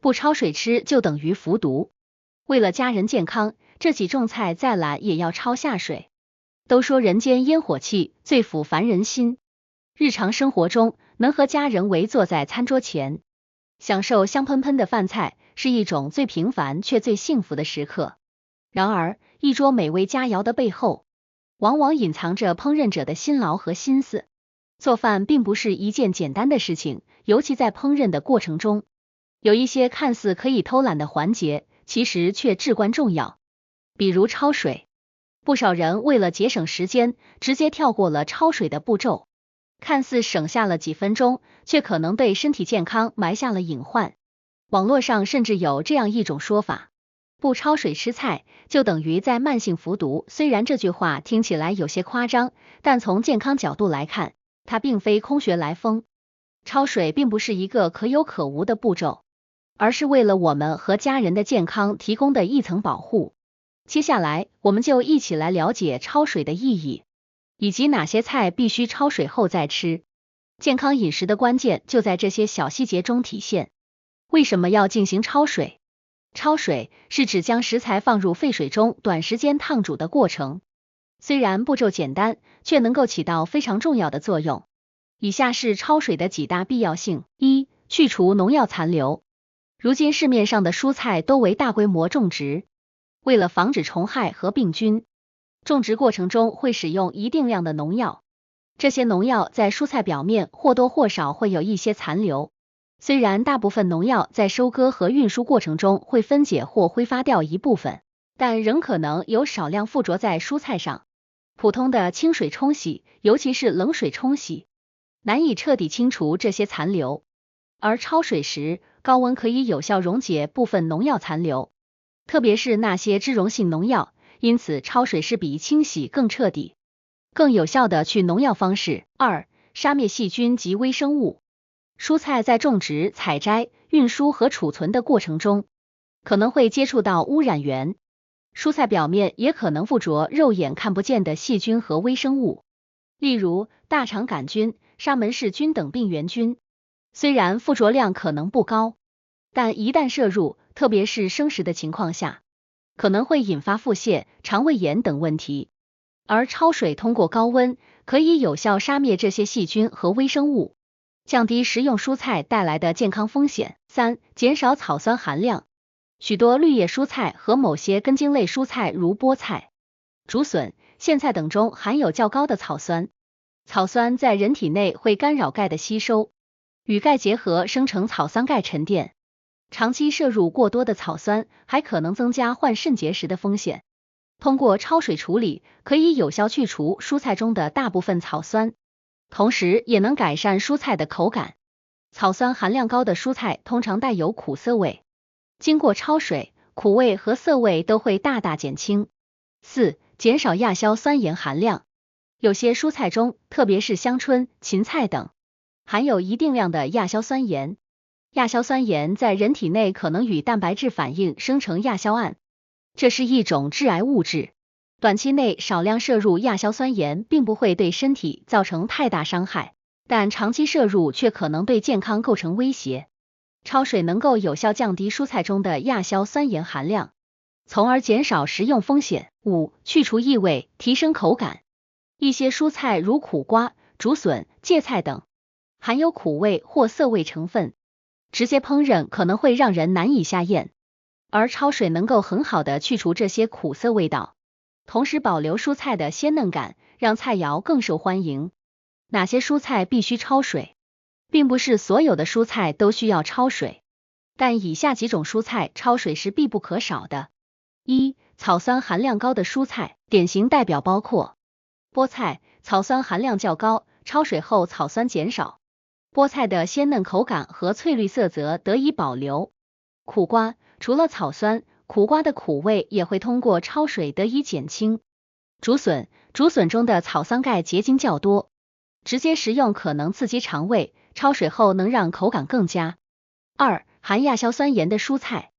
不焯水吃就等于服毒。为了家人健康，这几种菜再懒也要焯下水。都说人间烟火气，最抚凡人心。日常生活中，能和家人围坐在餐桌前，享受香喷喷的饭菜，是一种最平凡却最幸福的时刻。然而，一桌美味佳肴的背后，往往隐藏着烹饪者的辛劳和心思。做饭并不是一件简单的事情，尤其在烹饪的过程中，有一些看似可以偷懒的环节，其实却至关重要。比如焯水，不少人为了节省时间，直接跳过了焯水的步骤，看似省下了几分钟，却可能对身体健康埋下了隐患。网络上甚至有这样一种说法，不焯水吃菜就等于在慢性服毒。虽然这句话听起来有些夸张，但从健康角度来看，它并非空穴来风。焯水并不是一个可有可无的步骤，而是为了我们和家人的健康提供的一层保护。接下来，我们就一起来了解焯水的意义，以及哪些菜必须焯水后再吃。健康饮食的关键就在这些小细节中体现。为什么要进行焯水？焯水是指将食材放入沸水中短时间烫煮的过程。虽然步骤简单，却能够起到非常重要的作用。以下是焯水的几大必要性。一、去除农药残留。如今市面上的蔬菜都为大规模种植，为了防止虫害和病菌，种植过程中会使用一定量的农药。这些农药在蔬菜表面或多或少会有一些残留。虽然大部分农药在收割和运输过程中会分解或挥发掉一部分，但仍可能有少量附着在蔬菜上。普通的清水冲洗，尤其是冷水冲洗，难以彻底清除这些残留，而焯水时，高温可以有效溶解部分农药残留，特别是那些脂溶性农药，因此焯水是比清洗更彻底、更有效的去农药方式。二、杀灭细菌及微生物。蔬菜在种植、采摘、运输和储存的过程中，可能会接触到污染源，蔬菜表面也可能附着肉眼看不见的细菌和微生物，例如大肠杆菌、沙门氏菌等病原菌。虽然附着量可能不高，但一旦摄入，特别是生食的情况下，可能会引发腹泻、肠胃炎等问题。而焯水通过高温，可以有效杀灭这些细菌和微生物，降低食用蔬菜带来的健康风险。三、减少草酸含量。许多绿叶蔬菜和某些根茎类蔬菜如菠菜、竹笋、苋菜等中含有较高的草酸。草酸在人体内会干扰钙的吸收，与钙结合生成草酸钙沉淀。长期摄入过多的草酸，还可能增加患肾结石的风险。通过焯水处理，可以有效去除蔬菜中的大部分草酸，同时也能改善蔬菜的口感。草酸含量高的蔬菜通常带有苦涩味，经过焯水，苦味和涩味都会大大减轻。四、减少亚硝酸盐含量。有些蔬菜中，特别是香椿、芹菜等，含有一定量的亚硝酸盐。亚硝酸盐在人体内可能与蛋白质反应生成亚硝胺，这是一种致癌物质。短期内少量摄入亚硝酸盐并不会对身体造成太大伤害，但长期摄入却可能对健康构成威胁。焯水能够有效降低蔬菜中的亚硝酸盐含量，从而减少食用风险。五、去除异味，提升口感。一些蔬菜如苦瓜、竹笋、芥菜等，含有苦味或涩味成分，直接烹饪可能会让人难以下咽，而焯水能够很好的去除这些苦涩味道，同时保留蔬菜的鲜嫩感，让菜肴更受欢迎。哪些蔬菜必须焯水？并不是所有的蔬菜都需要焯水，但以下几种蔬菜焯水是必不可少的。一、草酸含量高的蔬菜，典型代表包括菠菜，草酸含量较高，焯水后草酸减少，菠菜的鲜嫩口感和翠绿色泽得以保留。苦瓜，除了草酸，苦瓜的苦味也会通过焯水得以减轻。竹笋，竹笋中的草酸钙结晶较多，直接食用可能刺激肠胃，焯水后能让口感更佳。二、含亚硝酸盐的蔬菜，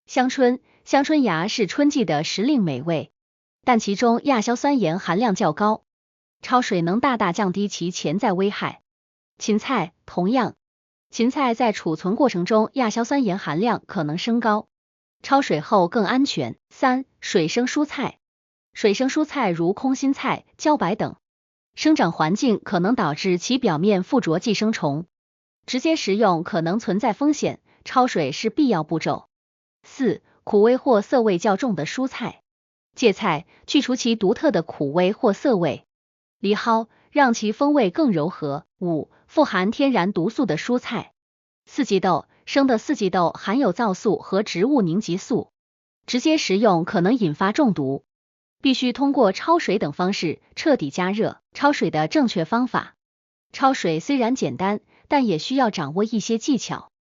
香椿，香椿芽是春季的时令美味，但其中亚硝酸盐含量较高，焯水能大大降低其潜在危害。芹菜，同样，芹菜在储存过程中亚硝酸盐含量可能升高，焯水后更安全。3. 水生蔬菜，水生蔬菜如空心菜、茭白等，生长环境可能导致其表面附着寄生虫，直接食用可能存在风险，焯水是必要步骤。4. 苦味或涩味较重的蔬菜，芥菜去除其独特的苦味或涩味，藜蒿让其风味更柔和。5. 富含天然毒素的蔬菜，四季豆，生的四季豆含有皂素和植物凝集素，直接食用可能引发中毒，必须通过焯水等方式彻底加热。焯水的正确方法，焯水虽然简单，但也需要掌握一些技巧，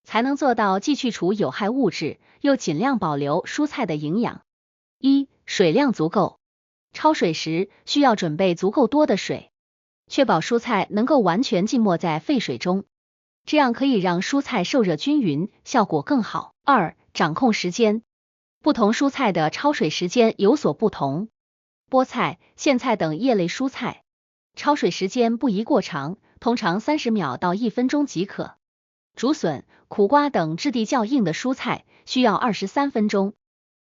才能做到既去除有害物质，又尽量保留蔬菜的营养。1. 水量足够，焯水时需要准备足够多的水，确保蔬菜能够完全浸没在沸水中，这样可以让蔬菜受热均匀，效果更好。2. 掌控时间，不同蔬菜的焯水时间有所不同，菠菜、苋菜等叶类蔬菜，焯水时间不宜过长，通常30秒到1分钟即可。竹笋、苦瓜等质地较硬的蔬菜需要23分钟，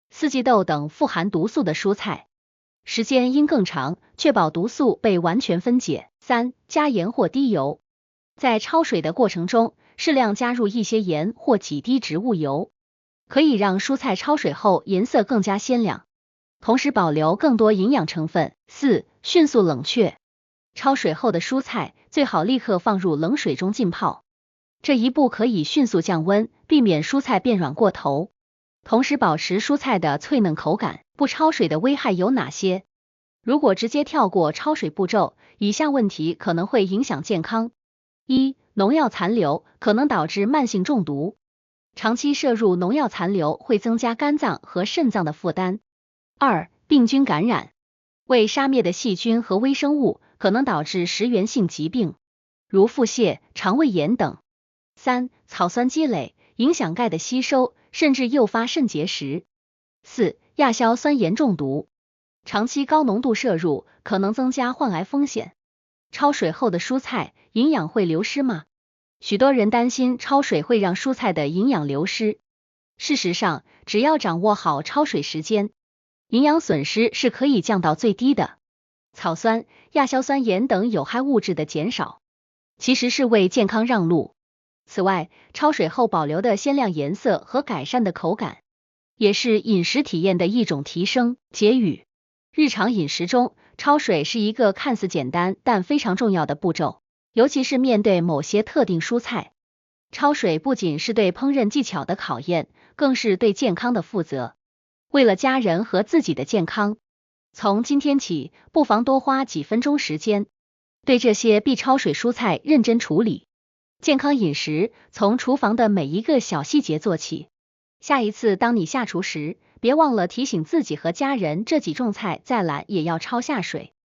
四季豆等富含毒素的蔬菜，时间应更长，确保毒素被完全分解。3. 加盐或滴油，在焯水的过程中，适量加入一些盐或几滴植物油，可以让蔬菜焯水后颜色更加鲜亮，同时保留更多营养成分。4. 迅速冷却，焯水后的蔬菜最好立刻放入冷水中浸泡，这一步可以迅速降温，避免蔬菜变软过头，同时保持蔬菜的脆嫩口感。不焯水的危害有哪些？如果直接跳过焯水步骤，以下问题可能会影响健康。1. 农药残留可能导致慢性中毒，长期摄入农药残留会增加肝脏和肾脏的负担。2. 病菌感染，未杀灭的细菌和微生物可能导致食源性疾病，如腹泻、肠胃炎等。3. 草酸积累，影响钙的吸收，甚至诱发肾结石。4. 亚硝酸盐中毒，长期高浓度摄入可能增加患癌风险。焯水后的蔬菜营养会流失吗？许多人担心焯水会让蔬菜的营养流失，事实上，只要掌握好焯水时间，营养损失是可以降到最低的。草酸、亚硝酸盐等有害物质的减少，其实是为健康让路。此外，焯水后保留的鲜亮颜色和改善的口感，也是饮食体验的一种提升。结语：日常饮食中，焯水是一个看似简单但非常重要的步骤，尤其是面对某些特定蔬菜。焯水不仅是对烹饪技巧的考验，更是对健康的负责。为了家人和自己的健康，从今天起，不妨多花几分钟时间，对这些必焯水蔬菜认真处理。健康饮食从厨房的每一个小细节做起。下一次当你下厨时，别忘了提醒自己和家人，这几种菜再懒也要焯下水。